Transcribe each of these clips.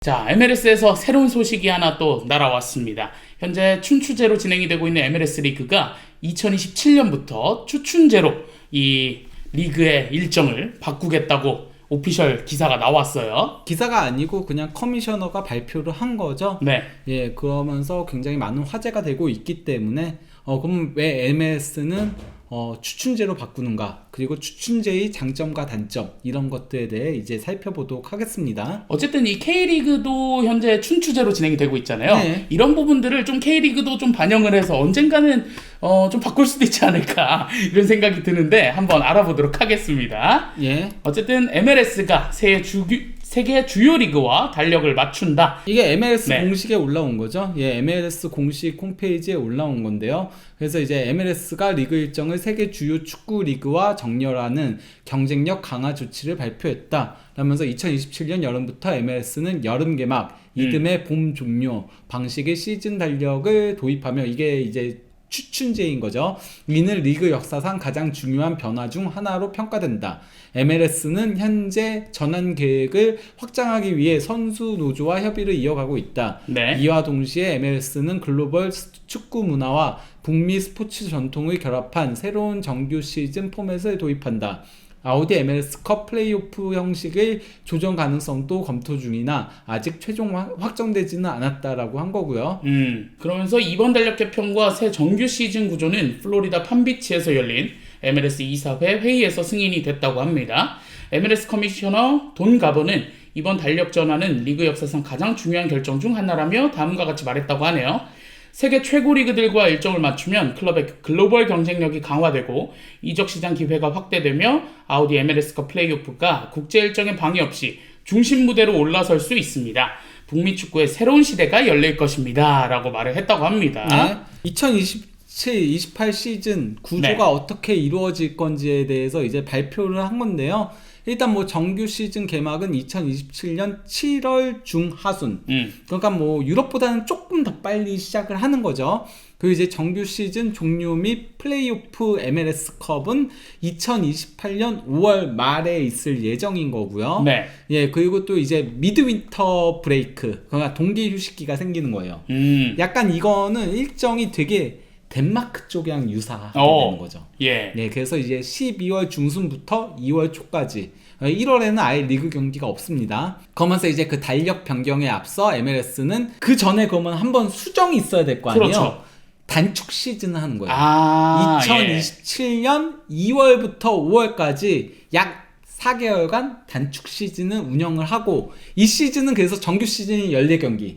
자, MLS에서 새로운 소식이 하나 또 날아왔습니다. 현재 춘추제로 진행이 되고 있는 MLS 리그가 2027년부터 추춘제로 이 리그의 일정을 바꾸겠다고 오피셜 기사가 나왔어요. 기사가 아니고 그냥 커미셔너가 발표를 한 거죠. 네. 예, 그러면서 굉장히 많은 화제가 되고 있기 때문에 그럼 왜 MLS는 추춘제로 바꾸는가, 그리고 추춘제의 장점과 단점, 이런 것들에 대해 이제 살펴보도록 하겠습니다. 어쨌든 이 K리그도 현재 춘추제로 진행이 되고 있잖아요. 네. 이런 부분들을 좀 K리그도 좀 반영을 해서 언젠가는 좀 바꿀 수도 있지 않을까 이런 생각이 드는데 한번 알아보도록 하겠습니다. 예. 어쨌든 MLS가 세계 주요 리그와 달력을 맞춘다. 이게 MLS 네. 공식에 올라온 거죠. 예, MLS 공식 홈페이지에 올라온 건데요. 그래서 이제 MLS가 리그 일정을 세계 주요 축구 리그와 정렬하는 경쟁력 강화 조치를 발표했다 라면서 2027년 여름부터 MLS는 여름 개막, 이듬해 봄 종료 방식의 시즌 달력을 도입하며, 이게 이제 추춘제인 거죠. 이는 리그 역사상 가장 중요한 변화 중 하나로 평가된다. MLS는 현재 전환 계획을 확장하기 위해 선수 노조와 협의를 이어가고 있다. 네. 이와 동시에 MLS는 글로벌 축구 문화와 북미 스포츠 전통을 결합한 새로운 정규 시즌 포맷을 도입한다. 아우디 MLS컵 플레이오프 형식의 조정 가능성도 검토 중이나 아직 최종 확정되지는 않았다라고 한 거고요. 그러면서 이번 달력 개편과 새 정규 시즌 구조는 플로리다 팜비치에서 열린 MLS 이사회 회의에서 승인이 됐다고 합니다. MLS 커미셔너 돈 가버는 이번 달력 전환은 리그 역사상 가장 중요한 결정 중 하나라며 다음과 같이 말했다고 하네요. 세계 최고 리그들과 일정을 맞추면 클럽의 글로벌 경쟁력이 강화되고 이적 시장 기회가 확대되며 아우디 MLS컵 플레이오프가 국제 일정에 방해 없이 중심 무대로 올라설 수 있습니다. 북미 축구의 새로운 시대가 열릴 것입니다. 라고 말을 했다고 합니다. 네. 2027-28 시즌 구조가 네. 어떻게 이루어질 건지에 대해서 이제 발표를 한 건데요. 일단 뭐 정규 시즌 개막은 2027년 7월 중하순. 그러니까 뭐 유럽보다는 조금 더 빨리 시작을 하는 거죠. 그리고 이제 정규 시즌 종료 및 플레이오프 MLS컵은 2028년 5월 말에 있을 예정인 거고요. 네. 예, 그리고 또 이제 미드윈터 브레이크, 그러니까 동계 휴식기가 생기는 거예요. 약간 이거는 일정이 되게 덴마크 쪽이랑 유사하게 되는 거죠. 예. 네, 그래서 이제 12월 중순부터 2월 초까지 1월에는 아예 리그 경기가 없습니다. 그러면서 이제 그 달력 변경에 앞서 MLS는 그 전에 그러면 한번 수정이 있어야 될 거 아니에요? 그렇죠. 단축 시즌을 하는 거예요. 2027년 2월부터 5월까지 약 4개월간 단축 시즌을 운영을 하고, 이 시즌은 그래서 정규 시즌이 14경기.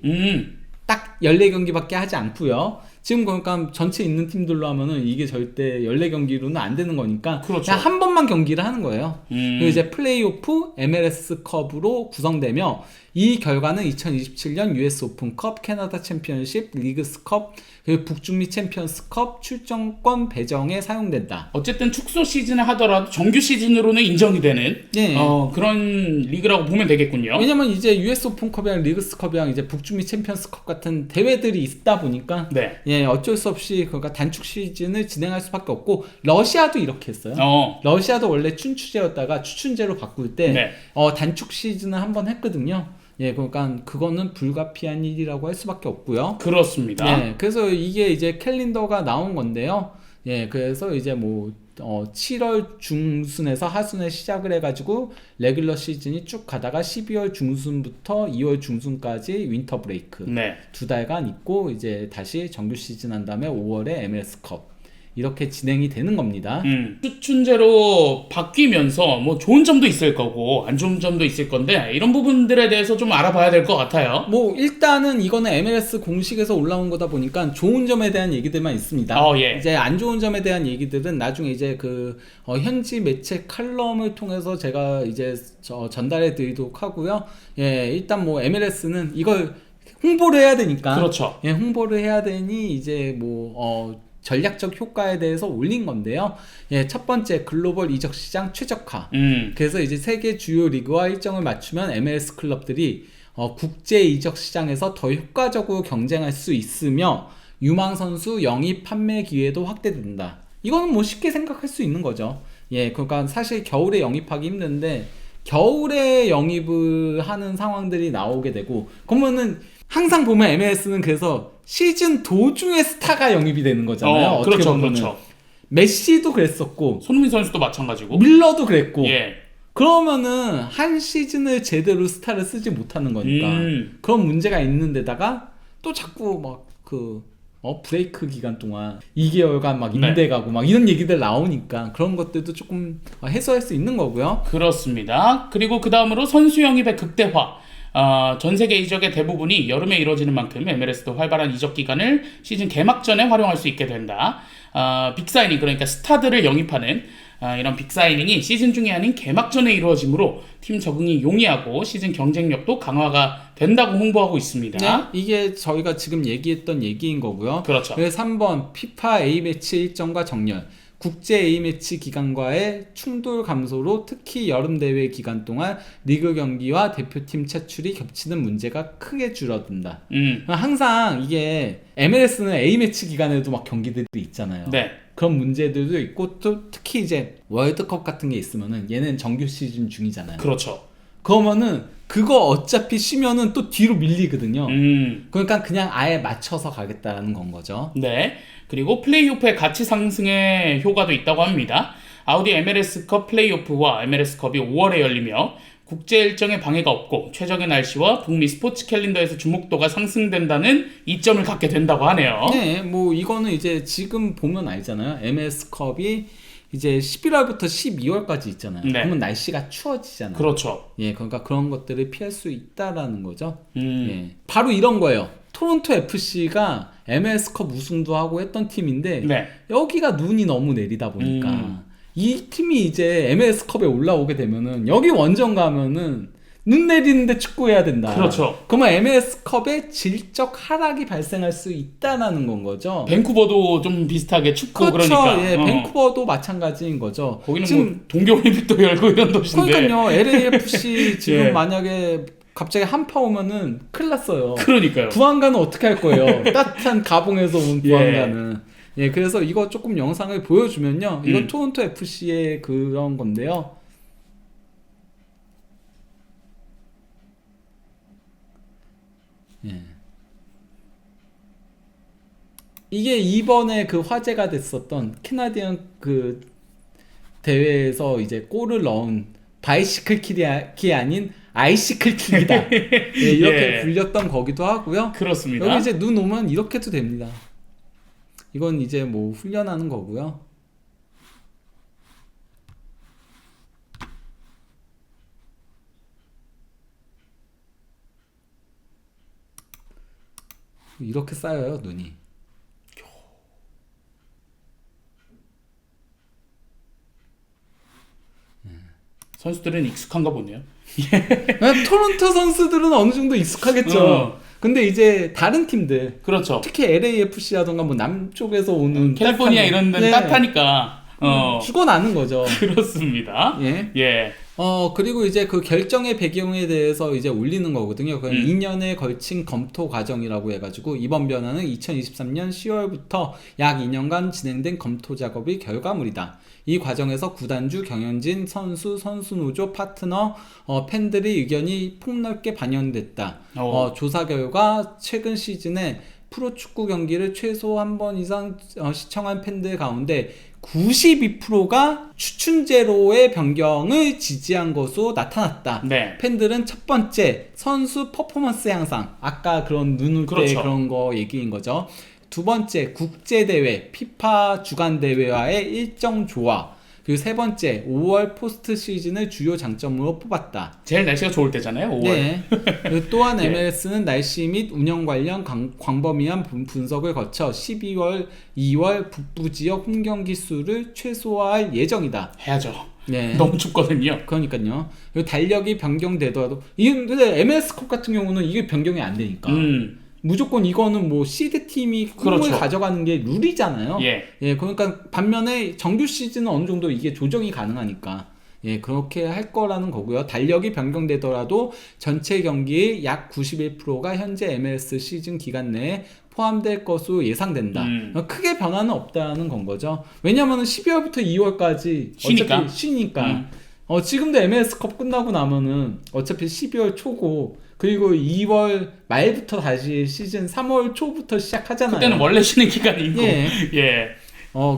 딱 14경기밖에 하지 않고요. 지금 그러니까 전체 있는 팀들로 하면은 이게 절대 14경기로는 안 되는 거니까 그렇죠. 그냥 한 번만 경기를 하는 거예요. 그리고 이제 플레이오프 MLS컵으로 구성되며, 이 결과는 2027년 US 오픈컵, 캐나다 챔피언십, 리그스컵, 그리고 북중미 챔피언스컵 출전권 배정에 사용된다. 어쨌든 축소 시즌을 하더라도 정규 시즌으로는 인정이 되는 예. 그런 리그라고 보면 되겠군요. 왜냐면 이제 US 오픈컵이랑 리그스컵이랑 이제 북중미 챔피언스컵 같은 대회들이 있다 보니까 네. 예, 어쩔 수 없이 그러니까 단축 시즌을 진행할 수밖에 없고, 러시아도 이렇게 했어요. 러시아도 원래 춘추제였다가 추춘제로 바꿀 때 네. 단축 시즌을 한번 했거든요. 예, 그러니까 그거는 불가피한 일이라고 할 수밖에 없고요. 그렇습니다. 예, 그래서 이게 이제 캘린더가 나온 건데요. 예, 그래서 이제 뭐 7월 중순에서 하순에 시작을 해가지고 레귤러 시즌이 쭉 가다가 12월 중순부터 2월 중순까지 윈터 브레이크 네. 2달간 있고, 이제 다시 정규 시즌 한 다음에 5월에 MLS컵 이렇게 진행이 되는 겁니다. 추춘제로 바뀌면서 뭐 좋은 점도 있을 거고 안 좋은 점도 있을 건데, 이런 부분들에 대해서 좀 알아봐야 될 것 같아요. 뭐 일단은 이거는 MLS 공식에서 올라온 거다 보니까 좋은 점에 대한 얘기들만 있습니다. 예. 이제 안 좋은 점에 대한 얘기들은 나중에 이제 그 현지 매체 칼럼을 통해서 제가 이제 전달해 드리도록 하고요. 예, 일단 뭐 MLS는 이걸 홍보를 해야 되니까, 그렇죠. 예, 홍보를 해야 되니 이제 뭐 전략적 효과에 대해서 올린 건데요. 예, 첫 번째, 글로벌 이적 시장 최적화. 그래서 이제 세계 주요 리그와 일정을 맞추면 MLS 클럽들이 국제 이적 시장에서 더 효과적으로 경쟁할 수 있으며, 유망 선수 영입 판매 기회도 확대된다. 이거는 뭐 쉽게 생각할 수 있는 거죠. 예, 그러니까 사실 겨울에 영입하기 힘든데 겨울에 영입을 하는 상황들이 나오게 되고, 그러면은 항상 보면 MLS는 그래서 시즌 도중에 스타가 영입이 되는 거잖아요. 어떻게 그렇죠, 보면은. 그렇죠. 메시도 그랬었고, 손흥민 선수도 마찬가지고. 밀러도 그랬고. 예. 그러면은 한 시즌을 제대로 스타를 쓰지 못하는 거니까 그런 문제가 있는 데다가 또 자꾸 막 브레이크 기간 동안 2개월간 막 임대 가고 막 이런 얘기들 나오니까 그런 것들도 조금 해소할 수 있는 거고요. 그렇습니다. 그리고 그 다음으로 선수 영입의 극대화. 전 세계 이적의 대부분이 여름에 이루어지는 만큼 MLS도 활발한 이적 기간을 시즌 개막 전에 활용할 수 있게 된다. 빅사이닝, 그러니까 스타들을 영입하는 이런 빅사이닝이 시즌 중이 아닌 개막 전에 이루어지므로 팀 적응이 용이하고 시즌 경쟁력도 강화가 된다고 홍보하고 있습니다. 네, 이게 저희가 지금 얘기했던 얘기인 거고요. 그렇죠. 그래서 3번 피파 A매치 일정과 정렬, 국제 A매치 기간과의 충돌 감소로 특히 여름 대회 기간 동안 리그 경기와 대표팀 차출이 겹치는 문제가 크게 줄어든다. 항상 이게 MLS는 A매치 기간에도 막 경기들이 있잖아요. 네. 그런 문제들도 있고 또 특히 이제 월드컵 같은 게 있으면은 얘는 정규 시즌 중이잖아요. 그렇죠. 그러면은 그거 어차피 쉬면은 또 뒤로 밀리거든요. 그러니까 그냥 아예 맞춰서 가겠다는 건 거죠. 네. 그리고 플레이오프의 가치 상승에 효과도 있다고 합니다. 아우디 MLS컵 플레이오프와 MLS컵이 5월에 열리며 국제 일정에 방해가 없고 최적의 날씨와 북미 스포츠 캘린더에서 주목도가 상승된다는 이점을 갖게 된다고 하네요. 네, 뭐 이거는 이제 지금 보면 알잖아요. MLS컵이 이제 11월부터 12월까지 있잖아요. 네. 그러면 날씨가 추워지잖아요. 그렇죠. 예, 그러니까 그런 것들을 피할 수 있다라는 거죠. 예, 바로 이런 거예요. 토론토 FC가 MLS컵 우승도 하고 했던 팀인데 네. 여기가 눈이 너무 내리다 보니까 이 팀이 이제 MLS컵에 올라오게 되면은 여기 원정 가면은 눈 내리는데 축구해야 된다. 그렇죠. 그러면 MLS컵에 질적 하락이 발생할 수 있다라는 건 거죠. 밴쿠버도 좀 비슷하게 춥고 그렇죠. 그러니까. 예, 밴쿠버도 마찬가지인 거죠. 거기는 지금 뭐 동계올림픽도 열고 이런 도시인데. 그러니까요. LAFC 지금 예. 만약에 갑자기 한파 오면은 큰일 났어요. 그러니까요. 부안가는 어떻게 할 거예요? 따뜻한 가봉에서 온 부안가는. 예, 그래서 이거 조금 영상을 보여주면요. 이건 토론토 FC의 그런 건데요. 예. 이게 이번에 그 화제가 됐었던 캐나디언 그 대회에서 이제 골을 넣은 바이시클 킥이 아닌 아이시클 킥이다. 예, 이렇게 예. 불렸던 거기도 하고요. 그렇습니다. 여기 이제 눈 오면 이렇게도 됩니다. 이건 이제 뭐 훈련하는 거고요. 이렇게 쌓여요, 눈이. 선수들은 익숙한가 보네요. 토론토 선수들은 어느 정도 익숙하겠죠. 근데 이제 다른 팀들, 그렇죠. 특히 LAFC라던가 뭐 남쪽에서 오는 캘리포니아 따뜻한- 이런 데는 예, 따뜻하니까. 죽어나는 거죠. 그렇습니다. 예. 예. 그리고 이제 그 결정의 배경에 대해서 이제 올리는 거거든요. 그 2년에 걸친 검토 과정이라고 해가지고 이번 변화는 2023년 10월부터 약 2년간 진행된 검토 작업의 결과물이다. 이 과정에서 구단주, 경영진, 선수, 선수노조, 파트너, 팬들의 의견이 폭넓게 반영됐다. 조사 결과 최근 시즌에 프로축구 경기를 최소 한 번 이상 시청한 팬들 가운데 92%가 추춘제로의 변경을 지지한 것으로 나타났다. 네. 팬들은 첫 번째 선수 퍼포먼스 향상, 아까 그런 눈 올 때 그렇죠. 그런 거 얘기인 거죠. 두 번째 국제대회, 피파 주간대회와의 일정 조화. 그리고 세 번째 5월 포스트 시즌을 주요 장점으로 뽑았다. 제일 날씨가 좋을 때잖아요. 5월. 네. 그리고 또한 네. MLS는 날씨 및 운영 관련 광범위한 분석을 거쳐 12월, 2월 북부 지역 홈 경기 수를 최소화할 예정이다. 해야죠. 네. 너무 춥거든요. 그러니까요. 그리고 달력이 변경되더라도 이게 근데 MLS컵 같은 경우는 이게 변경이 안 되니까. 무조건 이거는 뭐 시드 팀이 꿈을 그렇죠. 가져가는 게 룰이잖아요. 예. 예, 그러니까 반면에 정규 시즌은 어느 정도 이게 조정이 가능하니까 예, 그렇게 할 거라는 거고요. 달력이 변경되더라도 전체 경기의 약 91%가 현재 MLS 시즌 기간 내에 포함될 것으로 예상된다. 크게 변화는 없다는 건 거죠. 왜냐면은 12월부터 2월까지 쉬니까. 어차피 쉬니까. 지금도 MLS컵 끝나고 나면은 어차피 12월 초고 그리고 2월 말부터 다시 시즌 3월 초부터 시작하잖아요. 그때는 원래 쉬는 기간이 있고. 예. 예.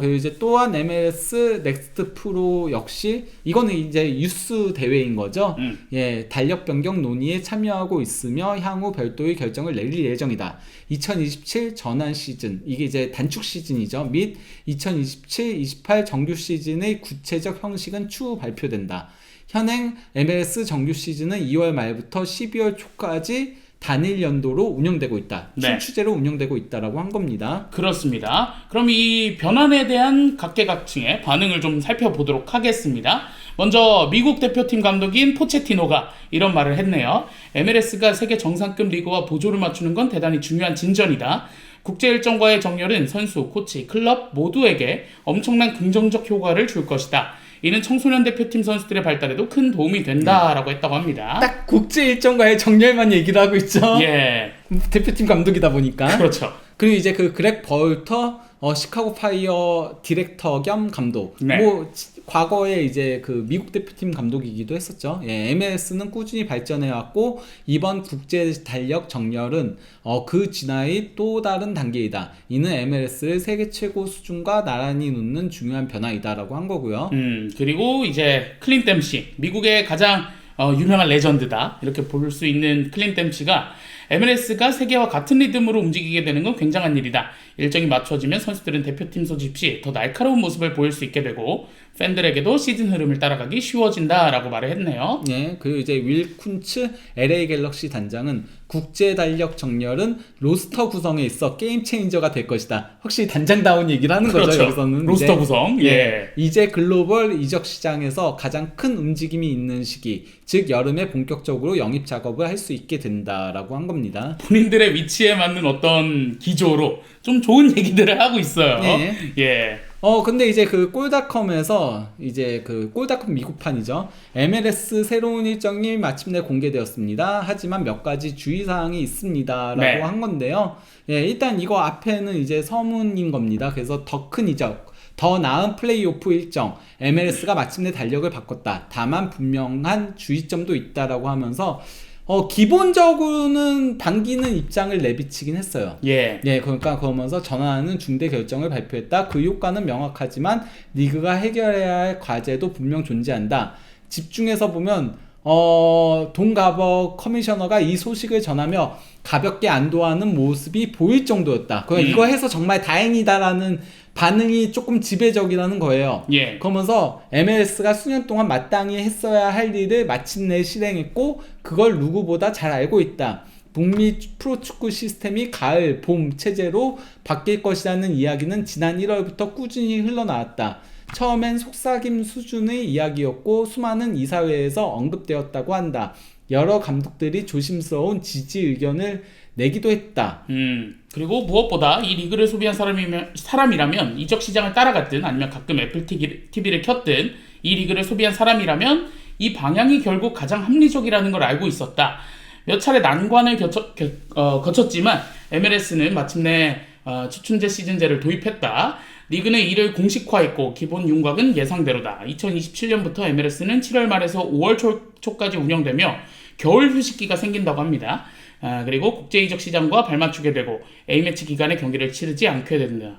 그리고 이제 또한 MLS 넥스트 프로 역시 이거는 이제 유스 대회인 거죠. 예, 달력 변경 논의에 참여하고 있으며 향후 별도의 결정을 내릴 예정이다. 2027 전환 시즌, 이게 이제 단축 시즌이죠. 및 2027-28 정규 시즌의 구체적 형식은 추후 발표된다. 현행 MLS 정규 시즌은 2월 말부터 12월 초까지 단일 연도로 운영되고 있다. 네. 추제로 운영되고 있다라고 한 겁니다. 그렇습니다. 그럼 이 변환에 대한 각계각층의 반응을 좀 살펴보도록 하겠습니다. 먼저 미국 대표팀 감독인 포체티노가 이런 말을 했네요. MLS가 세계 정상급 리그와 보조를 맞추는 건 대단히 중요한 진전이다. 국제 일정과의 정렬은 선수, 코치, 클럽 모두에게 엄청난 긍정적 효과를 줄 것이다. 이는 청소년 대표팀 선수들의 발달에도 큰 도움이 된다라고 했다고 합니다. 딱 국제 일정과의 정렬만 얘기를 하고 있죠. 예. 대표팀 감독이다 보니까. 그렇죠. 그리고 이제 그 그렉 벌터 시카고 파이어 디렉터 겸 감독. 네. 과거에 이제 그 미국 대표팀 감독이기도 했었죠. 예, MLS는 꾸준히 발전해 왔고 이번 국제 달력 정렬은 그 진화의 또 다른 단계이다. 이는 MLS를 세계 최고 수준과 나란히 놓는 중요한 변화이다라고 한 거고요. 그리고 이제 클린 댐시, 미국의 가장 유명한 레전드다. 이렇게 볼 수 있는 클린 댐시가 MLS가 세계와 같은 리듬으로 움직이게 되는 건 굉장한 일이다. 일정이 맞춰지면 선수들은 대표팀 소집 시 더 날카로운 모습을 보일 수 있게 되고 팬들에게도 시즌 흐름을 따라가기 쉬워진다라고 말을 했네요. 네, 그리고 이제 윌 쿤츠 LA 갤럭시 단장은 국제 달력 정렬은 로스터 구성에 있어 게임 체인저가 될 것이다. 확실히 단장다운 얘기를 하는 그렇죠. 거죠. 여기서는 로스터 이제, 구성. 예. 이제 글로벌 이적 시장에서 가장 큰 움직임이 있는 시기, 즉 여름에 본격적으로 영입 작업을 할 수 있게 된다라고 한 겁니다. 본인들의 위치에 맞는 어떤 기조로 좀 좋은 얘기들을 하고 있어요. 네. 예. 근데 이제 그 골닷컴에서 이제 그 골닷컴 미국판이죠. MLS 새로운 일정이 마침내 공개되었습니다. 하지만 몇 가지 주의사항이 있습니다라고 네. 한 건데요. 예, 일단 이거 앞에는 이제 서문인 겁니다. 그래서 더 큰 이적, 더 나은 플레이오프 일정, MLS가 마침내 달력을 바꿨다. 다만 분명한 주의점도 있다라고 하면서 기본적으로는 반기는 입장을 내비치긴 했어요. 예. 네, 그러니까 그러면서 전환하는 중대 결정을 발표했다. 그 효과는 명확하지만 리그가 해결해야 할 과제도 분명 존재한다. 집중해서 보면 돈 가버 커미셔너가 이 소식을 전하며 가볍게 안도하는 모습이 보일 정도였다. 그러니까 이거 해서 정말 다행이다라는 반응이 조금 지배적이라는 거예요. 예. 그러면서 MLS가 수년 동안 마땅히 했어야 할 일을 마침내 실행했고 그걸 누구보다 잘 알고 있다. 북미 프로축구 시스템이 가을, 봄 체제로 바뀔 것이라는 이야기는 지난 1월부터 꾸준히 흘러나왔다. 처음엔 속삭임 수준의 이야기였고 수많은 이사회에서 언급되었다고 한다. 여러 감독들이 조심스러운 지지 의견을 내기도 했다. 그리고 무엇보다 이 리그를 소비한 사람이라면 이적 시장을 따라갔든 아니면 가끔 애플 TV를 켰든 이 리그를 소비한 사람이라면 이 방향이 결국 가장 합리적이라는 걸 알고 있었다. 몇 차례 난관을 거쳤지만 MLS는 마침내 추춘제 시즌제를 도입했다. 리그는 이를 공식화했고 기본 윤곽은 예상대로다. 2027년부터 MLS는 7월 말에서 5월 초까지 운영되며 겨울 휴식기가 생긴다고 합니다. 그리고 국제 이적 시장과 발맞추게 되고 A매치 기간에 경기를 치르지 않게 된다.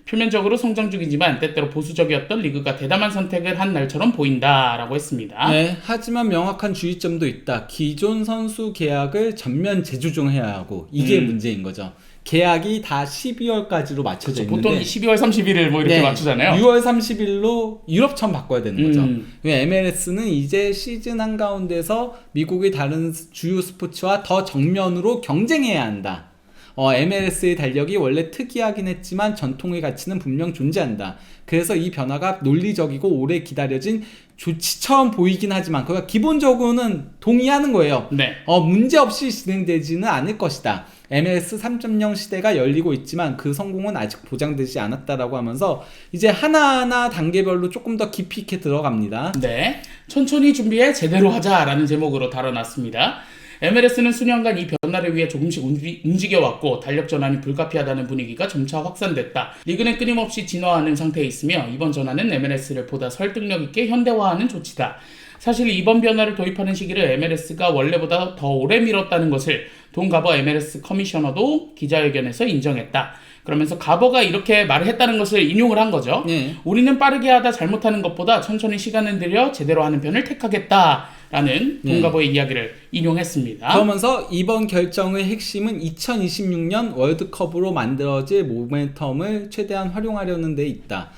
표면적으로 성장 중이지만 때때로 보수적이었던 리그가 대담한 선택을 한 날처럼 보인다라고 했습니다. 네, 하지만 명확한 주의점도 있다. 기존 선수 계약을 전면 재조정해야 하고 이게 문제인 거죠. 계약이 다 12월까지로 맞춰져 있는데 보통 12월 31일 뭐 이렇게 맞추잖아요. 6월 30일로 유럽처럼 바꿔야 되는 거죠. MLS는 이제 시즌 한가운데서 미국의 다른 주요 스포츠와 더 정면으로 경쟁해야 한다. MLS의 달력이 원래 특이하긴 했지만 전통의 가치는 분명 존재한다. 그래서 이 변화가 논리적이고 오래 기다려진 조치처럼 보이긴 하지만 그가 기본적으로는 동의하는 거예요. 네. 문제없이 진행되지는 않을 것이다. MLS 3.0 시대가 열리고 있지만 그 성공은 아직 보장되지 않았다라고 하면서 이제 하나하나 단계별로 조금 더 깊이 있게 들어갑니다. 네. 천천히 준비해 제대로 하자라는 제목으로 다뤄놨습니다. MLS는 수년간 이 변화를 위해 조금씩 움직여왔고 달력 전환이 불가피하다는 분위기가 점차 확산됐다. 리그는 끊임없이 진화하는 상태에 있으며 이번 전환은 MLS를 보다 설득력 있게 현대화하는 조치다. 사실 이번 변화를 도입하는 시기를 MLS가 원래보다 더 오래 미뤘다는 것을 돈 가버 MLS 커미셔너도 기자회견에서 인정했다. 그러면서 가버가 이렇게 말을 했다는 것을 인용을 한 거죠. 네. 우리는 빠르게 하다 잘못하는 것보다 천천히 시간을 들여 제대로 하는 편을 택하겠다라는 돈 가버의 이야기를 인용했습니다. 그러면서 이번 결정의 핵심은 2026년 월드컵으로 만들어질 모멘텀을 최대한 활용하려는 데 있다.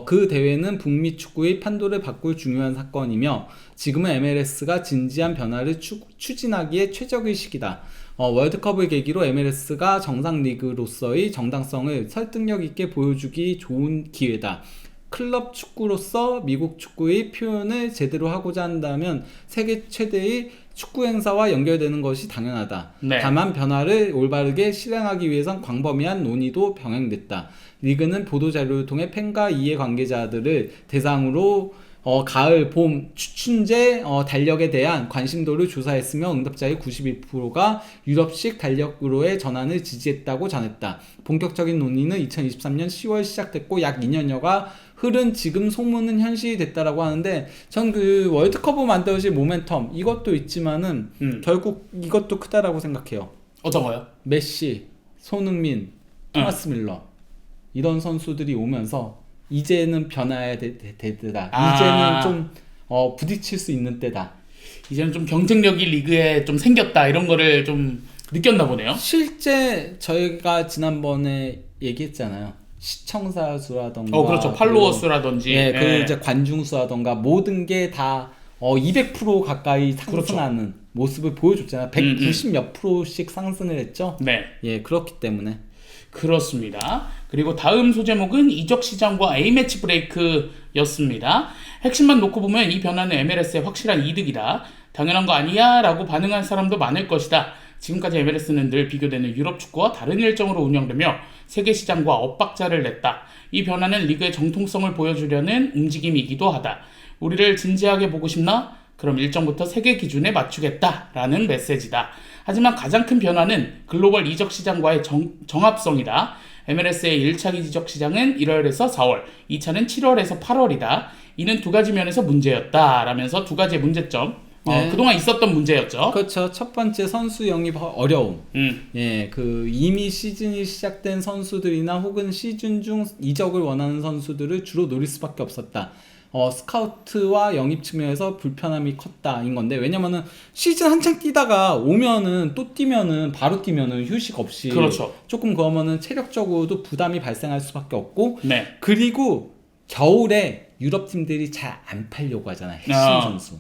그 대회는 북미 축구의 판도를 바꿀 중요한 사건이며 지금은 MLS가 진지한 변화를 추진하기에 최적의 시기다. 월드컵을 계기로 MLS가 정상 리그로서의 정당성을 설득력 있게 보여주기 좋은 기회다. 클럽 축구로서 미국 축구의 표현을 제대로 하고자 한다면 세계 최대의 축구 행사와 연결되는 것이 당연하다. 네. 다만 변화를 올바르게 실행하기 위해선 광범위한 논의도 병행됐다. 리그는 보도자료를 통해 팬과 이해관계자들을 대상으로 가을, 봄, 추춘제 달력에 대한 관심도를 조사했으며 응답자의 91%가 유럽식 달력으로의 전환을 지지했다고 전했다. 본격적인 논의는 2023년 10월 시작됐고 약 2년여가 흐른 지금 소문은 현실이 됐다라고 하는데 전 그 월드컵을 만들어질 모멘텀 이것도 있지만은 결국 이것도 크다라고 생각해요. 어떤 거요? 메시, 손흥민, 토마스 밀러 이런 선수들이 오면서 이제는 변화해야 되더라. 이제는 좀 부딪힐 수 있는 때다. 이제는 좀 경쟁력이 리그에 좀 생겼다 이런 거를 좀 느꼈나 보네요. 실제 저희가 지난번에 얘기했잖아요. 시청자 수라던가 그렇죠. 팔로워 수라든지 그 이제 관중 수라던가 모든 게 다 200% 가까이 상승하는 그렇죠. 모습을 보여줬잖아요. 190 몇 프로씩 상승을 했죠. 네. 예, 그렇기 때문에 그렇습니다. 그리고 다음 소제목은 이적 시장과 A매치 브레이크였습니다. 핵심만 놓고 보면 이 변화는 MLS의 확실한 이득이다. 당연한 거 아니야? 라고 반응한 사람도 많을 것이다. 지금까지 MLS는 늘 비교되는 유럽 축구와 다른 일정으로 운영되며 세계 시장과 엇박자를 냈다. 이 변화는 리그의 정통성을 보여주려는 움직임이기도 하다. 우리를 진지하게 보고 싶나? 그럼 일정부터 세계 기준에 맞추겠다라는 메시지다. 하지만 가장 큰 변화는 글로벌 이적 시장과의 정합성이다. MLS의 1차 이적 시장은 1월에서 4월, 2차는 7월에서 8월이다. 이는 두 가지 면에서 문제였다. 라면서 두 가지의 문제점, 그동안 있었던 문제였죠. 그렇죠. 첫 번째 선수 영입 어려움. 예, 그 이미 시즌이 시작된 선수들이나 혹은 시즌 중 이적을 원하는 선수들을 주로 노릴 수밖에 없었다. 스카우트와 영입 측면에서 불편함이 컸다인 건데 왜냐면은 시즌 한창 뛰다가 오면은 또 뛰면은 바로 뛰면은 휴식 없이 그렇죠. 조금 그러면은 체력적으로도 부담이 발생할 수밖에 없고 네. 그리고 겨울에 유럽 팀들이 잘 안 팔려고 하잖아 핵심 선수.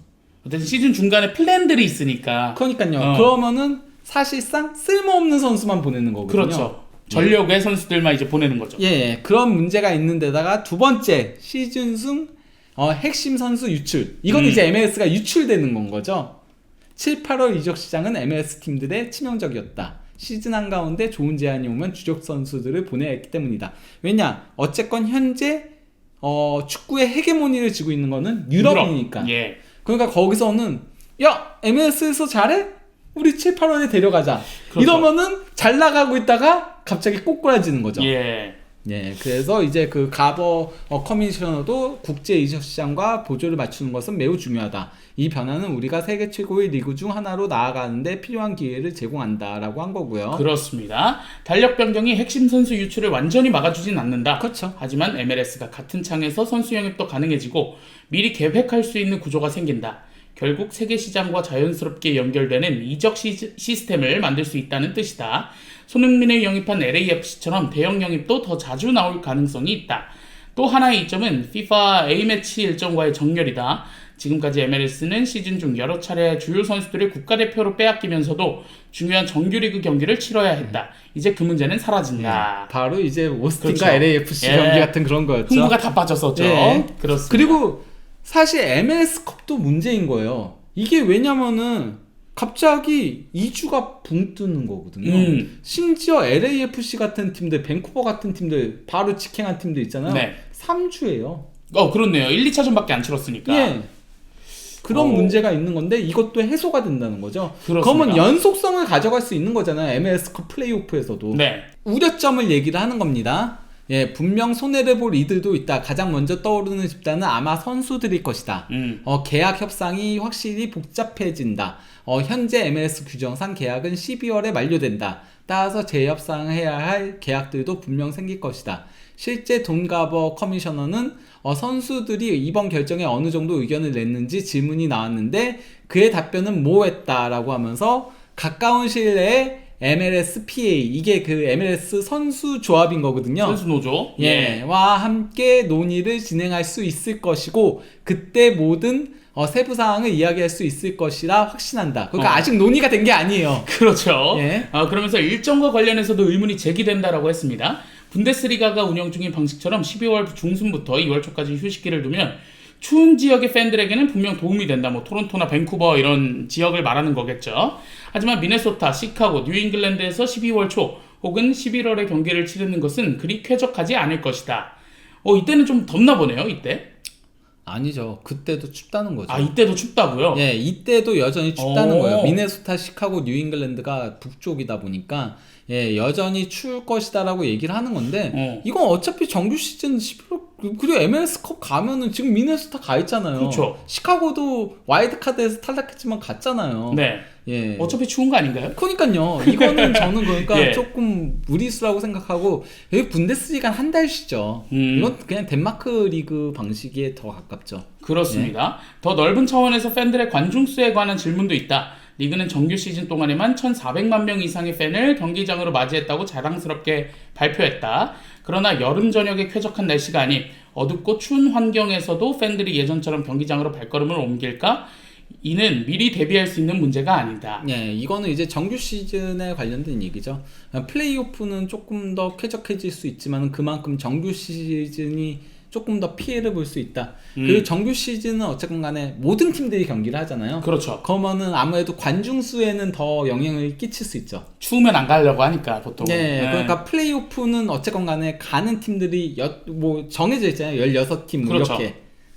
어쨌든 시즌 중간에 플랜들이 있으니까. 그러니까요. 그러면은 사실상 쓸모없는 선수만 보내는 거거든요. 그렇죠. 전력의 선수들만 이제 보내는 거죠. 예, 그런 문제가 있는 데다가 두 번째 시즌 중 핵심 선수 유출. 이건 이제 MLS가 유출되는 건 거죠. 7, 8월 이적 시장은 MLS 팀들의 치명적이었다. 시즌 한가운데 좋은 제안이 오면 주력 선수들을 보내야 했기 때문이다. 왜냐? 어쨌건 현재 축구의 헤게모니를 쥐고 있는 거는 유럽이니까. 예. 그러니까 거기서는 야 MLS에서 잘해? 우리 7, 8월에 데려가자. 그렇죠. 이러면은 잘 나가고 있다가 갑자기 꼬꾸라지는 거죠. 예. 예, 그래서 이제 그 가버 커미셔너도 국제 이적 시장과 보조를 맞추는 것은 매우 중요하다. 이 변화는 우리가 세계 최고의 리그 중 하나로 나아가는데 필요한 기회를 제공한다라고 한 거고요. 그렇습니다. 달력 변경이 핵심 선수 유출을 완전히 막아주진 않는다. 그렇죠. 하지만 MLS가 같은 창에서 선수 영입도 가능해지고 미리 계획할 수 있는 구조가 생긴다. 결국 세계 시장과 자연스럽게 연결되는 이적 시스템을 만들 수 있다는 뜻이다. 손흥민을 영입한 LAFC처럼 대형 영입도 더 자주 나올 가능성이 있다. 또 하나의 이점은 FIFA A매치 일정과의 정렬이다. 지금까지 MLS는 시즌 중 여러 차례 주요 선수들을 국가대표로 빼앗기면서도 중요한 정규리그 경기를 치러야 했다. 이제 그 문제는 사라진다. 바로 이제 오스틴과 그렇죠. LAFC 경기 같은 그런 거였죠. 흥부가 다 빠졌었죠. 예. 그렇습니다. 그리고 사실 MLS컵도 문제인 거예요. 이게 왜냐면은 갑자기 2주가 붕 뜨는 거거든요. 심지어 LAFC 같은 팀들, 밴쿠버 같은 팀들, 바로 직행한 팀들 있잖아요. 네. 3주예요. 그렇네요. 1, 2차전밖에 안 치렀으니까. 예. 그런 문제가 있는 건데 이것도 해소가 된다는 거죠. 그렇습니다. 그러면 연속성을 가져갈 수 있는 거잖아요. MLS컵 플레이오프에서도. 네. 우려점을 얘기를 하는 겁니다. 예, 분명 손해를 볼 이들도 있다. 가장 먼저 떠오르는 집단은 아마 선수들일 것이다. 계약 협상이 확실히 복잡해진다. 현재 MLS 규정상 계약은 12월에 만료된다. 따라서 재협상해야 할 계약들도 분명 생길 것이다. 실제 돈 가버 커미셔너는 선수들이 이번 결정에 어느 정도 의견을 냈는지 질문이 나왔는데 그의 답변은 뭐했다라고 하면서 가까운 시일 내에 MLSPA 이게 그 MLS 선수 조합인 거거든요. 선수 노조. 예, 와 함께 논의를 진행할 수 있을 것이고 그때 모든 세부 사항을 이야기할 수 있을 것이라 확신한다. 그러니까 아직 논의가 된 게 아니에요. 그렇죠. 예. 그러면서 일정과 관련해서도 의문이 제기된다라고 했습니다. 분데스리가가 운영 중인 방식처럼 12월 중순부터 2월 초까지 휴식기를 두면 추운 지역의 팬들에게는 분명 도움이 된다. 뭐 토론토나 밴쿠버 이런 지역을 말하는 거겠죠. 하지만 미네소타, 시카고, 뉴잉글랜드에서 12월 초 혹은 11월에 경기를 치르는 것은 그리 쾌적하지 않을 것이다. 이때는 좀 덥나 보네요. 이때. 아니죠. 그때도 춥다는 거죠. 이때도 춥다고요? 예, 이때도 여전히 춥다는 거예요. 미네소타, 시카고, 뉴잉글랜드가 북쪽이다 보니까 예, 여전히 추울 것이다라고 얘기를 하는 건데 이건 어차피 정규 시즌 11월 그리고 MLS컵 가면은 지금 미네소타 가 있잖아요. 그렇죠. 시카고도 와일드카드에서 탈락했지만 갔잖아요. 네. 예. 어차피 추운 거 아닌가요? 그러니까요. 이거는 저는 그러니까 예. 조금 무리수라고 생각하고 여기 분데스리가 한 달 쉬죠. 이건 그냥 덴마크 리그 방식에 더 가깝죠. 그렇습니다. 더 넓은 차원에서 팬들의 관중수에 관한 질문도 있다. 리그는 정규 시즌 동안에만 1,400만 명 이상의 팬을 경기장으로 맞이했다고 자랑스럽게 발표했다. 그러나 여름 저녁의 쾌적한 날씨가 아닌 어둡고 추운 환경에서도 팬들이 예전처럼 경기장으로 발걸음을 옮길까? 이는 미리 대비할 수 있는 문제가 아니다. 예, 이거는 이제 정규 시즌에 관련된 얘기죠. 플레이오프는 조금 더 쾌적해질 수 있지만 그만큼 정규 시즌이 조금 더 피해를 볼 수 있다. 그리고 정규 시즌은 어쨌건 간에 모든 팀들이 경기를 하잖아요. 그렇죠. 그러면은 아무래도 관중 수에는 더 영향을 끼칠 수 있죠. 추우면 안 가려고 하니까 보통. 네, 그러니까 플레이오프는 어쨌건 간에 가는 팀들이 뭐 정해져 있잖아요. 16팀 뭐 그렇죠. 이렇게.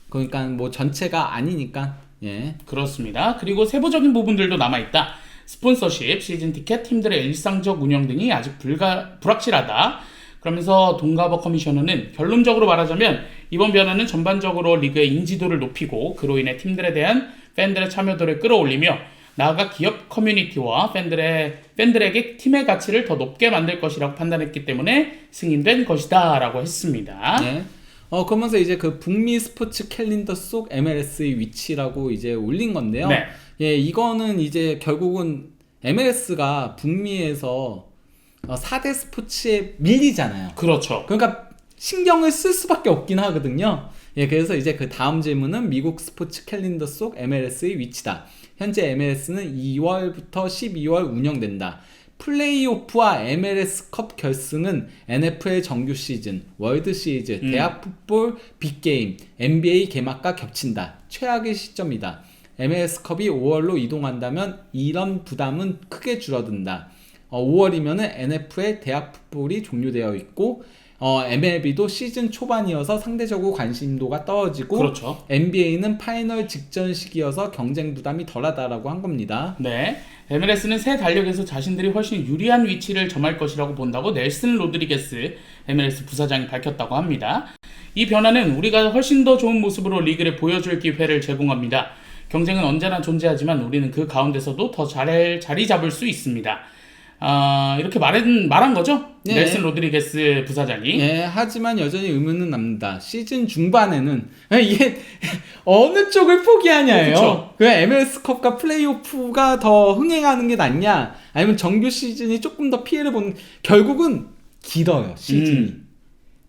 그러니까 뭐 전체가 아니니까. 예. 그렇습니다. 그리고 세부적인 부분들도 남아있다. 스폰서십, 시즌 티켓, 팀들의 일상적 운영 등이 아직 불확실하다. 그러면서 돈 가버 커미셔너는 결론적으로 말하자면 이번 변화는 전반적으로 리그의 인지도를 높이고 그로 인해 팀들에 대한 팬들의 참여도를 끌어올리며 나아가 기업 커뮤니티와 팬들에게 팀의 가치를 더 높게 만들 것이라고 판단했기 때문에 승인된 것이다 라고 했습니다. 네. 그러면서 이제 그 북미 스포츠 캘린더 속 MLS의 위치라고 이제 올린 건데요. 네. 예, 이거는 이제 결국은 MLS가 북미에서 4대 스포츠에 밀리잖아요. 그렇죠. 그러니까 신경을 쓸 수밖에 없긴 하거든요. 예, 그래서 이제 그 다음 질문은 미국 스포츠 캘린더 속 MLS의 위치다. 현재 MLS는 2월부터 12월 운영된다. 플레이오프와 MLS컵 결승은 NFL 정규 시즌, 월드 시리즈, 대학 풋볼, 빅게임, NBA 개막과 겹친다. 최악의 시점이다. MLS컵이 5월로 이동한다면 이런 부담은 크게 줄어든다. 5월이면은 NFL 대학 풋볼이 종료되어 있고 MLB도 시즌 초반이어서 상대적으로 관심도가 떨어지고 그렇죠. NBA는 파이널 직전 시기여서 경쟁 부담이 덜하다라고 한 겁니다. 네. MLS는 새 달력에서 자신들이 훨씬 유리한 위치를 점할 것이라고 본다고 넬슨 로드리게스 MLS 부사장이 밝혔다고 합니다. 이 변화는 우리가 훨씬 더 좋은 모습으로 리그를 보여줄 기회를 제공합니다. 경쟁은 언제나 존재하지만 우리는 그 가운데서도 더 잘 자리 잡을 수 있습니다. 이렇게 말한 거죠? 네. 넬슨 로드리게스 부사장이. 예, 하지만 여전히 의문은 남는다. 시즌 중반에는 이게 어느 쪽을 포기하냐예요. 그쵸. 그 MLS컵과 플레이오프가 더 흥행하는 게 낫냐? 아니면 정규 시즌이 조금 더 피해를 보는 결국은 길어요. 시즌이.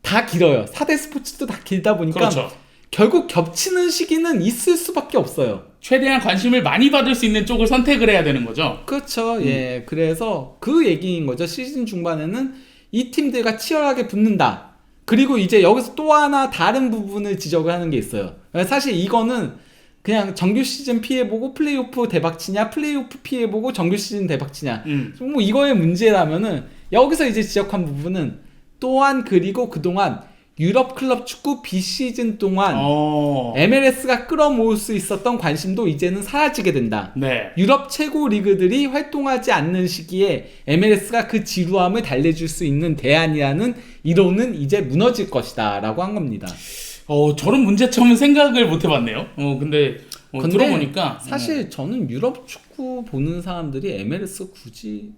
다 길어요. 4대 스포츠도 다 길다 보니까 그렇죠. 결국 겹치는 시기는 있을 수밖에 없어요. 최대한 관심을 많이 받을 수 있는 쪽을 선택을 해야 되는 거죠. 그렇죠. 예. 그래서 그 얘기인 거죠. 시즌 중반에는 이 팀들과 치열하게 붙는다. 그리고 이제 여기서 또 하나 다른 부분을 지적을 하는 게 있어요. 사실 이거는 그냥 정규 시즌 피해보고 플레이오프 대박치냐, 플레이오프 피해보고 정규 시즌 대박치냐. 뭐 이거의 문제라면은 여기서 이제 지적한 부분은 또한 그리고 그동안 유럽 클럽 축구 비시즌 동안 어. MLS가 끌어모을 수 있었던 관심도 이제는 사라지게 된다. 네. 유럽 최고 리그들이 활동하지 않는 시기에 MLS가 그 지루함을 달래줄 수 있는 대안이라는 이론은 이제 무너질 것이다 라고 한 겁니다. 저런 문제점은 생각을 못 해봤네요. 근데 들어보니까 사실 저는 유럽 축구 보는 사람들이 MLS 굳이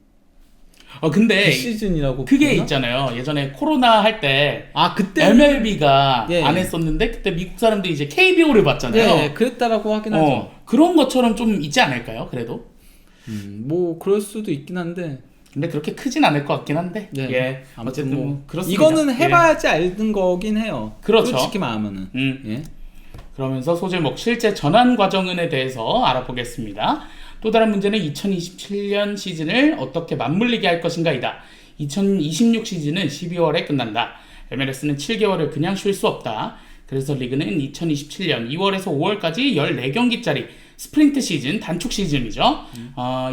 근데 비시즌이라고 그게 부르나? 있잖아요. 예전에 코로나 할 때 그때 MLB가 예. 안 했었는데 그때 미국 사람들이 이제 KBO를 봤잖아요. 네, 그랬다라고 하긴 하죠. 그런 것처럼 좀 있지 않을까요? 그래도. 뭐 그럴 수도 있긴 한데 근데 그렇게 크진 않을 것 같긴 한데. 네. 예. 아무튼 어쨌든 뭐 그렇습니다. 이거는 해봐야지 알는 거긴 해요. 그렇죠. 솔직히 말하면은. 예. 그러면서 소제목 실제 전환 과정에 대해서 알아보겠습니다. 또 다른 문제는 2027년 시즌을 어떻게 맞물리게 할 것인가이다. 2026 시즌은 12월에 끝난다. MLS는 7개월을 그냥 쉴 수 없다. 그래서 리그는 2027년 2월에서 5월까지 14경기짜리 스프린트 시즌, 단축 시즌이죠.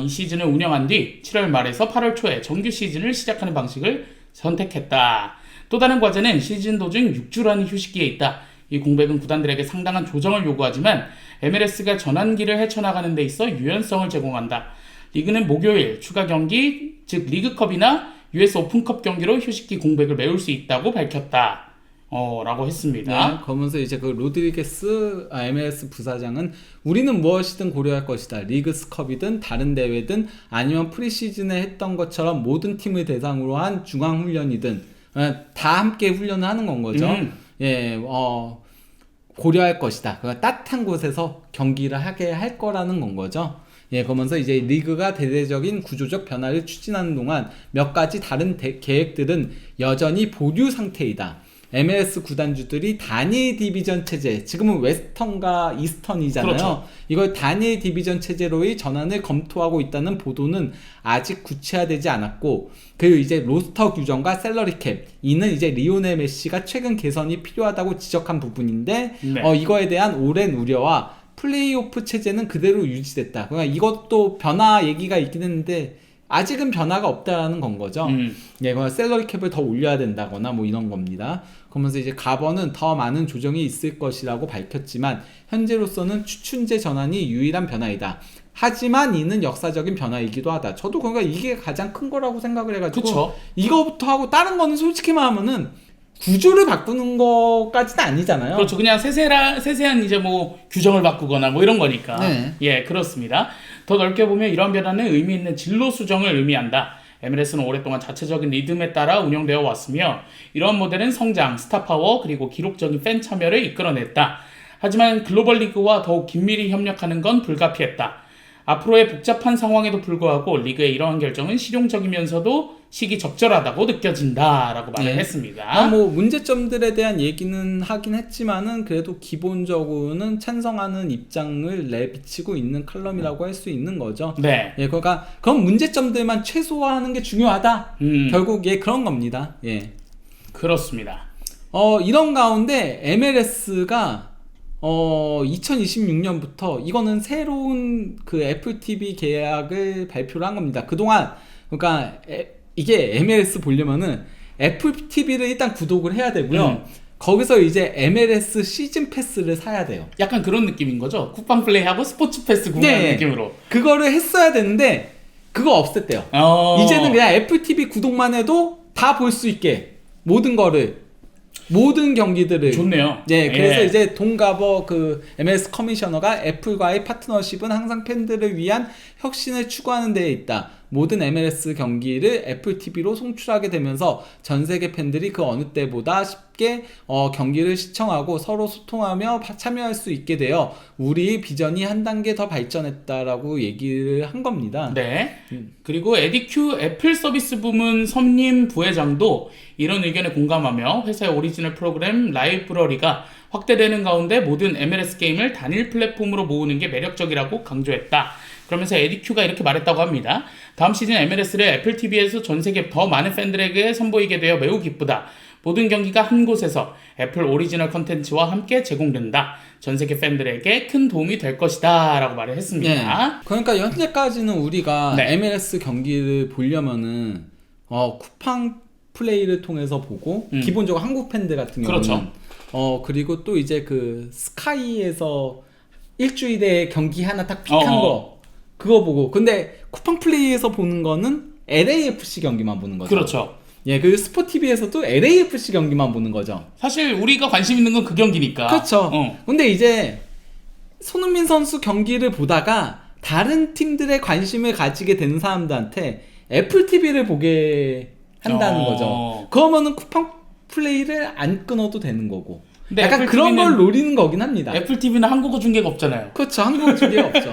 이 시즌을 운영한 뒤 7월 말에서 8월 초에 정규 시즌을 시작하는 방식을 선택했다. 또 다른 과제는 시즌 도중 6주라는 휴식기에 있다. 이 공백은 구단들에게 상당한 조정을 요구하지만 MLS가 전환기를 헤쳐나가는 데 있어 유연성을 제공한다. 리그는 목요일 추가 경기, 즉 리그컵이나 US 오픈컵 경기로 휴식기 공백을 메울 수 있다고 밝혔다. 라고 했습니다. 네, 그러면서 이제 그 로드리게스 MLS 부사장은 우리는 무엇이든 고려할 것이다. 리그스컵이든 다른 대회든 아니면 프리시즌에 했던 것처럼 모든 팀을 대상으로 한 중앙훈련이든 다 함께 훈련을 하는 건 거죠. 예, 고려할 것이다. 그러니까 따뜻한 곳에서 경기를 하게 할 거라는 건 거죠. 예, 그러면서 이제 리그가 대대적인 구조적 변화를 추진하는 동안 몇 가지 다른 계획들은 여전히 보류 상태이다. MLS 구단주들이 단일 디비전 체제, 지금은 웨스턴과 이스턴이잖아요. 그렇죠. 이걸 단일 디비전 체제로의 전환을 검토하고 있다는 보도는 아직 구체화되지 않았고, 그리고 이제 로스터 규정과 셀러리 캡, 이는 이제 리오넬 메시가 최근 개선이 필요하다고 지적한 부분인데, 네. 이거에 대한 오랜 우려와 플레이오프 체제는 그대로 유지됐다. 그러니까 이것도 변화 얘기가 있긴 했는데 아직은 변화가 없다라는 건 거죠. 예, 그러니까 셀러리 캡을 더 올려야 된다거나 뭐 이런 겁니다. 그러면서 이제 가버는 더 많은 조정이 있을 것이라고 밝혔지만 현재로서는 추춘제 전환이 유일한 변화이다. 하지만 이는 역사적인 변화이기도 하다. 저도 그러니까 이게 가장 큰 거라고 생각을 해가지고 그쵸. 이거부터 하고 다른 거는 솔직히 말하면은 구조를 바꾸는 것까지는 아니잖아요. 그렇죠. 그냥 세세한 이제 뭐 규정을 바꾸거나 뭐 이런 거니까. 네. 예, 그렇습니다. 더 넓게 보면 이런 변화는 의미 있는 진로 수정을 의미한다. MLS는 오랫동안 자체적인 리듬에 따라 운영되어 왔으며 이런 모델은 성장, 스타파워 그리고 기록적인 팬 참여를 이끌어냈다. 하지만 글로벌 리그와 더욱 긴밀히 협력하는 건 불가피했다. 앞으로의 복잡한 상황에도 불구하고 리그의 이러한 결정은 실용적이면서도 시기 적절하다고 느껴진다라고 말을 네. 했습니다. 뭐 문제점들에 대한 얘기는 하긴 했지만은 그래도 기본적으로는 찬성하는 입장을 내비치고 있는 칼럼이라고 할 수 있는 거죠. 네. 예, 그러니까 그런 문제점들만 최소화하는 게 중요하다. 결국 그런 겁니다. 예. 그렇습니다. 이런 가운데 MLS가 2026년부터 이거는 새로운 그 애플 TV 계약을 발표를 한 겁니다. 그동안 그러니까 이게 MLS 보려면은 애플 TV를 일단 구독을 해야 되고요. 거기서 이제 MLS 시즌 패스를 사야 돼요. 약간 그런 느낌인 거죠? 쿠팡 플레이하고 스포츠 패스 구매하는 네. 느낌으로. 그거를 했어야 되는데 그거 없앴대요. 이제는 그냥 애플 TV 구독만 해도 다 볼 수 있게 모든 경기들을 좋네요. 네, 그래서 예. 이제 돈가버 그 MLS 커미셔너가 애플과의 파트너십은 항상 팬들을 위한 혁신을 추구하는 데에 있다. 모든 MLS 경기를 애플 TV로 송출하게 되면서 전 세계 팬들이 그 어느 때보다 쉽게 경기를 시청하고 서로 소통하며 참여할 수 있게 되어 우리 비전이 한 단계 더 발전했다라고 얘기를 한 겁니다. 네. 그리고 에디큐 애플 서비스 부문 선임 부회장도 이런 의견에 공감하며 회사의 오리지널 프로그램 라이브러리가 확대되는 가운데 모든 MLS 게임을 단일 플랫폼으로 모으는 게 매력적이라고 강조했다. 그러면서 에디큐가 이렇게 말했다고 합니다. 다음 시즌 MLS를 애플 TV에서 전 세계 더 많은 팬들에게 선보이게 되어 매우 기쁘다. 모든 경기가 한 곳에서 애플 오리지널 컨텐츠와 함께 제공된다. 전 세계 팬들에게 큰 도움이 될 것이다 라고 말을 했습니다. 네. 그러니까 현재까지는 우리가 네. MLS 경기를 보려면은 쿠팡 플레이를 통해서 보고 기본적으로 한국 팬들 같은 경우는 그렇죠. 그리고 또 이제 그 스카이에서 일주일에 경기 하나 딱 픽한 거 그거 보고 근데 쿠팡 플레이에서 보는 거는 LAFC 경기만 보는 거죠. 그렇죠. 예, 그 스포티비에서도 LAFC 경기만 보는 거죠. 사실 우리가 관심 있는 건 그 경기니까. 그렇죠. 근데 이제 손흥민 선수 경기를 보다가 다른 팀들의 관심을 가지게 되는 사람들한테 애플 TV를 보게 한다는 거죠. 그러면은 쿠팡 플레이를 안 끊어도 되는 거고. 근데 약간 애플 그런 TV는 걸 노리는 거긴 합니다. 애플 TV는 한국어 중계가 없잖아요. 그렇죠. 한국 중계가 없죠.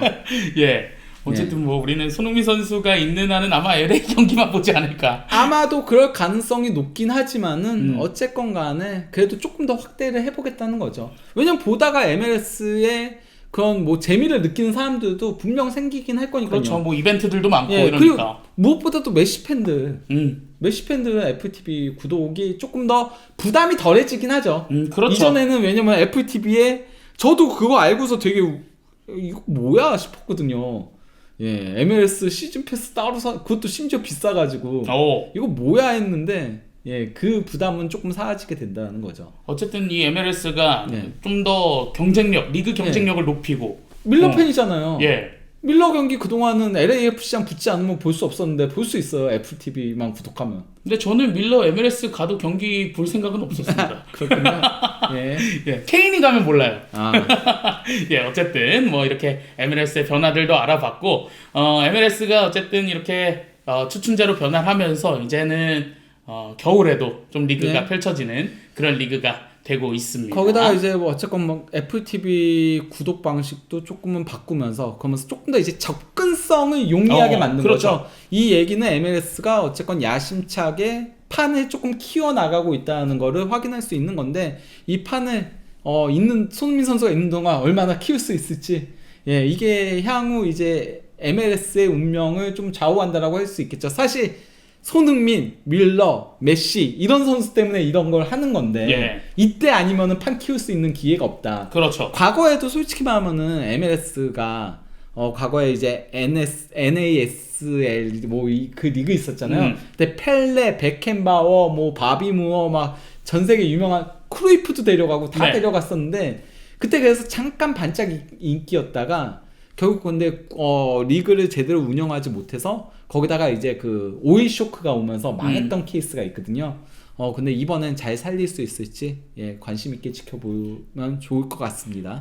예. 어쨌든 뭐 우리는 손흥민 선수가 있는 한은 아마 LA 경기만 보지 않을까. 아마도 그럴 가능성이 높긴 하지만은 어쨌건 간에 그래도 조금 더 확대를 해보겠다는 거죠. 왜냐면 보다가 MLS의 그런 뭐 재미를 느끼는 사람들도 분명 생기긴 할 거니까요. 그렇죠. 뭐 이벤트들도 많고 예, 이러니까. 그리고 무엇보다도 메시 팬들 메시 팬들은 애플 TV 구독이 조금 더 부담이 덜해지긴 하죠. 그렇죠. 이전에는 왜냐면 애플 TV에 저도 그거 알고서 되게 이거 뭐야 싶었거든요. 예, MLS 시즌 패스 따로 그것도 심지어 비싸가지고 이거 뭐야 했는데 예, 그 부담은 조금 사라지게 된다는 거죠. 어쨌든 이 MLS가 좀 더 경쟁력, 리그 경쟁력을 높이고 밀러 팬이잖아요. 예. 밀러 경기 그동안은 LAFC랑 붙지 않으면 볼 수 없었는데 볼 수 있어요. 애플 TV만 구독하면. 근데 저는 밀러 MLS 가도 경기 볼 생각은 없었습니다. 그렇군요. 예. 예. 케인이 가면 몰라요. 아. 예, 어쨌든 뭐 이렇게 MLS의 변화들도 알아봤고 MLS가 어쨌든 이렇게 추춘제로 변화하면서 이제는 겨울에도 좀 리그가 펼쳐지는 그런 리그가 되고 있습니다. 거기다가 이제 뭐 어쨌건 뭐 애플 TV 구독 방식도 조금은 바꾸면서 그러면서 조금 더 이제 접근성을 용이하게 만든 그렇죠. 거죠. 이 얘기는 MLS가 어쨌건 야심차게 판을 조금 키워 나가고 있다는 거를 확인할 수 있는 건데 이 판을 있는 손흥민 선수가 있는 동안 얼마나 키울 수 있을지 예, 이게 향후 이제 MLS의 운명을 좀 좌우한다라고 할 수 있겠죠. 사실 손흥민, 밀러, 메시 이런 선수 때문에 이런 걸 하는 건데 이때 아니면은 판 키울 수 있는 기회가 없다. 그렇죠. 과거에도 솔직히 말하면은 MLS가 과거에 이제 NASL 뭐 그 리그 있었잖아요. 근데 펠레, 베켄바워, 뭐 바비 무어 막 전 세계 유명한 크루이프도 데려가고 다 데려갔었는데 그때 그래서 잠깐 반짝 인기였다가 결국 근데 리그를 제대로 운영하지 못해서 거기다가 이제 그 오일 쇼크가 오면서 망했던 케이스가 있거든요. 근데 이번엔 잘 살릴 수 있을지 관심 있게 지켜보면 좋을 것 같습니다.